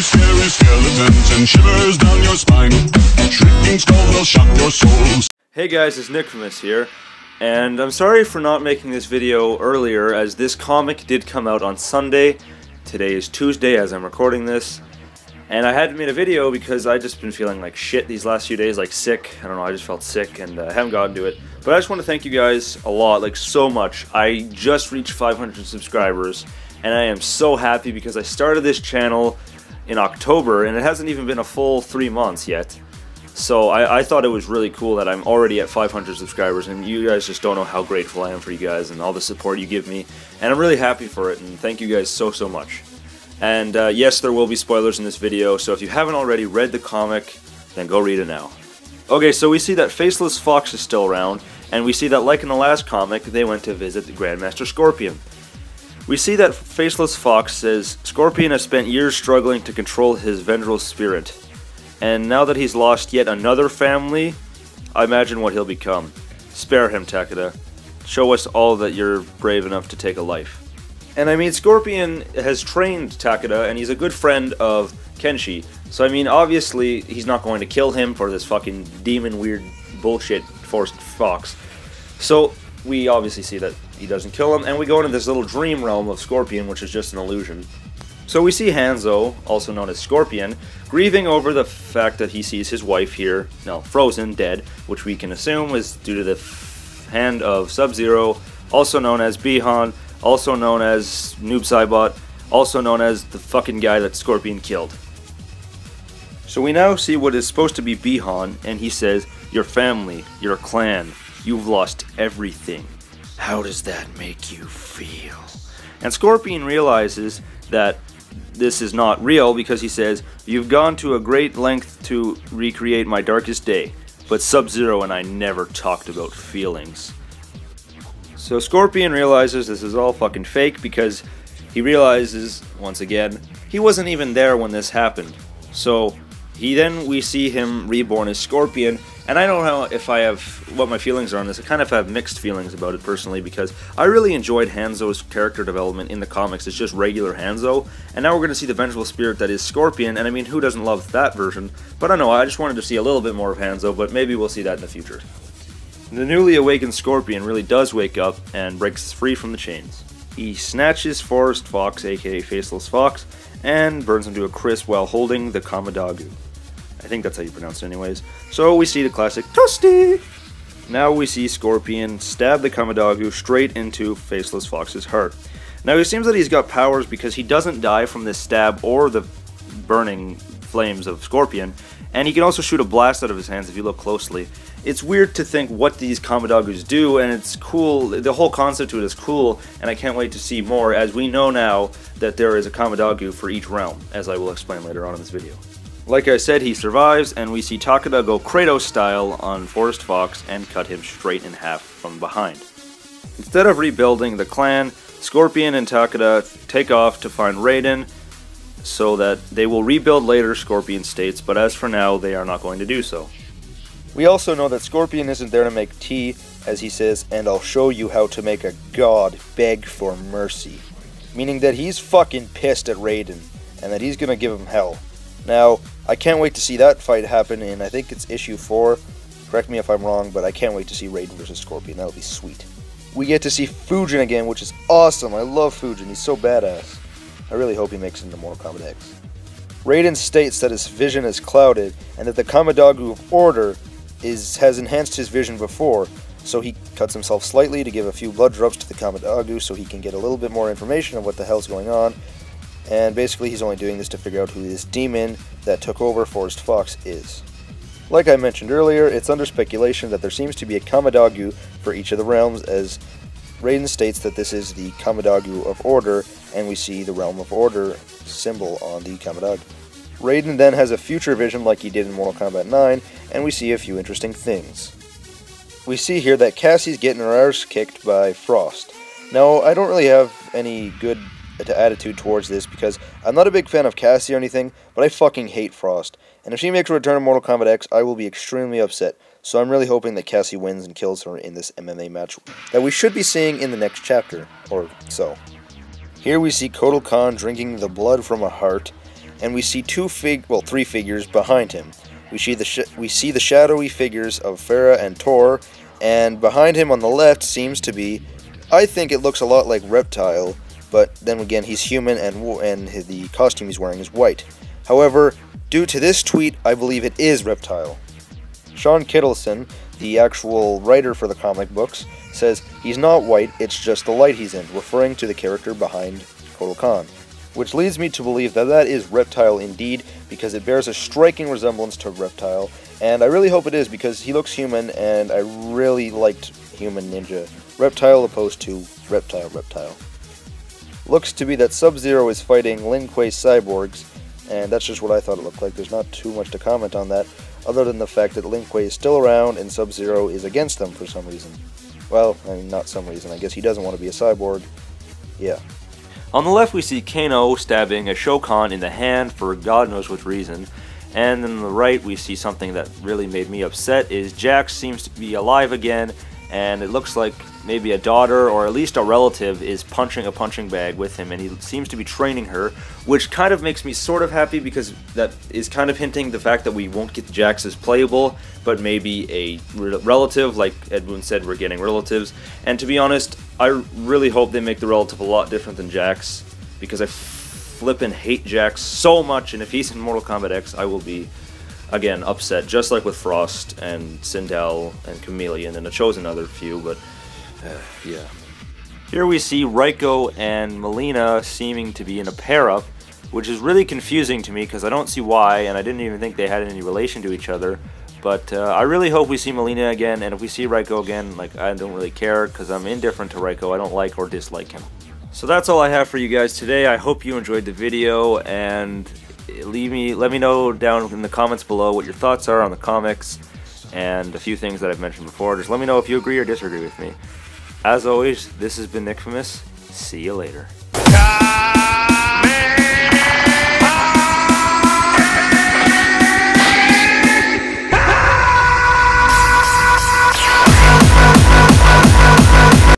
scary skeletons and shivers down your spine. Shrieking skulls will shock your souls. Hey guys, it's Nickfamus here, and I'm sorry for not making this video earlier, as this comic did come out on Sunday. Today is Tuesday as I'm recording this, and I hadn't made a video because I just been feeling like shit these last few days, like sick. I don't know, I just felt sick and I haven't gotten to it. But I just want to thank you guys a lot, like so much. I just reached 500 subscribers, and I am so happy because I started this channel in October, and it hasn't even been a full 3 months yet. So I thought it was really cool that I'm already at 500 subscribers, and you guys just don't know how grateful I am for you guys and all the support you give me, and I'm really happy for it, and thank you guys so much. And yes, there will be spoilers in this video, so if you haven't already read the comic, then go read it now. Okay, so we see that Faceless Fox is still around, and we see that, like in the last comic, they went to visit the Grandmaster Scorpion. We see that Faceless Fox says Scorpion has spent years struggling to control his vengeful spirit, and now that he's lost yet another family, I imagine what he'll become. Spare him, Takeda. Show us all that you're brave enough to take a life. And I mean, Scorpion has trained Takeda, and he's a good friend of Kenshi. So I mean, obviously, he's not going to kill him for this fucking demon weird bullshit forced fox. So we obviously see that he doesn't kill him, and we go into this little dream realm of Scorpion, which is just an illusion. So we see Hanzo, also known as Scorpion, grieving over the fact that he sees his wife here, frozen, dead, which we can assume is due to the hand of Sub-Zero, also known as Bihan, also known as Noob Saibot, also known as the fucking guy that Scorpion killed. So we now see what is supposed to be Bihan, and he says, "Your family, your clan, you've lost everything. How does that make you feel?" And Scorpion realizes that this is not real because he says, "You've gone to a great length to recreate my darkest day, but Sub-Zero and I never talked about feelings." So Scorpion realizes this is all fucking fake because he realizes, once again, he wasn't even there when this happened. So we see him reborn as Scorpion, and I don't know if I have what my feelings are on this. I kind of have mixed feelings about it personally because I really enjoyed Hanzo's character development in the comics. It's just regular Hanzo, and now we're going to see the vengeful spirit that is Scorpion, and I mean, who doesn't love that version? But I don't know, I just wanted to see a little bit more of Hanzo, but maybe we'll see that in the future. The newly awakened Scorpion really does wake up and breaks free from the chains. He snatches Forest Fox, aka Faceless Fox, and burns him to a crisp while holding the Kamidogu. I think that's how you pronounce it anyways. So we see the classic Toasty! Now we see Scorpion stab the Kamidogu straight into Faceless Fox's heart. Now it seems that he's got powers because he doesn't die from this stab or the burning flames of Scorpion, and he can also shoot a blast out of his hands if you look closely. It's weird to think what these Kamidogus do, and it's cool, the whole concept to it is cool, and I can't wait to see more, as we know now that there is a Kamidogu for each realm, as I will explain later on in this video. Like I said, he survives, and we see Takeda go Kratos style on Forest Fox and cut him straight in half from behind. Instead of rebuilding the clan, Scorpion and Takeda take off to find Raiden, so that they will rebuild later, Scorpion states, but as for now, they are not going to do so. We also know that Scorpion isn't there to make tea, as he says, "And I'll show you how to make a god beg for mercy." Meaning that he's fucking pissed at Raiden, and that he's gonna give him hell. Now, I can't wait to see that fight happen in, I think it's issue 4, correct me if I'm wrong, but I can't wait to see Raiden versus Scorpion, that'll be sweet. We get to see Fujin again, which is awesome, I love Fujin, he's so badass. I really hope he makes it into Mortal Kombat X. Raiden states that his vision is clouded, and that the Kamidogu of Order has enhanced his vision before, so he cuts himself slightly to give a few blood drops to the Kamidogu so he can get a little bit more information of what the hell's going on, and basically he's only doing this to figure out who this demon that took over Forest Fox is. Like I mentioned earlier, it's under speculation that there seems to be a Kamidogu for each of the realms, as Raiden states that this is the Kamidogu of Order, and we see the Realm of Order symbol on the Kamidogu. Raiden then has a future vision like he did in Mortal Kombat 9, and we see a few interesting things. We see here that Cassie's getting her arse kicked by Frost. Now, I don't really have any good attitude towards this because I'm not a big fan of Cassie or anything, but I fucking hate Frost. And if she makes a return in Mortal Kombat X, I will be extremely upset. So I'm really hoping that Cassie wins and kills her in this MMA match that we should be seeing in the next chapter, or so. Here we see Kotal Khan drinking the blood from a heart, and we see three figures behind him. We see the shadowy figures of Farah and Tor, and behind him on the left seems to be, I think it looks a lot like Reptile, but then again he's human and the costume he's wearing is white. However, due to this tweet, I believe it is Reptile. Sean Kittleson, the actual writer for the comic books, says he's not white, it's just the light he's in, referring to the character behind Kotal Khan. Which leads me to believe that that is Reptile indeed, because it bears a striking resemblance to Reptile, and I really hope it is because he looks human, and I really liked Human Ninja Reptile opposed to Reptile. Looks to be that Sub-Zero is fighting Lin Kuei's cyborgs, and that's just what I thought it looked like. There's not too much to comment on that, other than the fact that Lin Kuei is still around and Sub-Zero is against them for some reason. Well, I mean, not some reason. I guess he doesn't want to be a cyborg. Yeah. On the left we see Kano stabbing a Shokan in the hand for God knows what reason. And then on the right we see something that really made me upset is Jax seems to be alive again, and it looks like maybe a daughter or at least a relative is punching a punching bag with him, and he seems to be training her, which kind of makes me sort of happy because that is kind of hinting the fact that we won't get Jax as playable, but maybe a relative. Like Edwin said, we're getting relatives, and to be honest, I really hope they make the relative a lot different than Jax, because I flippin' hate Jax so much, and if he's in Mortal Kombat X, I will be, again, upset, just like with Frost and Sindel and Chameleon, and I chose another few, but yeah. Here we see Raiko and Melina seeming to be in a pair-up, which is really confusing to me because I don't see why, and I didn't even think they had any relation to each other. But I really hope we see Melina again, and if we see Raiko again, like, I don't really care because I'm indifferent to Raiko. I don't like or dislike him. So that's all I have for you guys today. I hope you enjoyed the video, and let me know down in the comments below what your thoughts are on the comics and a few things that I've mentioned before. Just let me know if you agree or disagree with me. As always, this has been Nickfamous. See you later.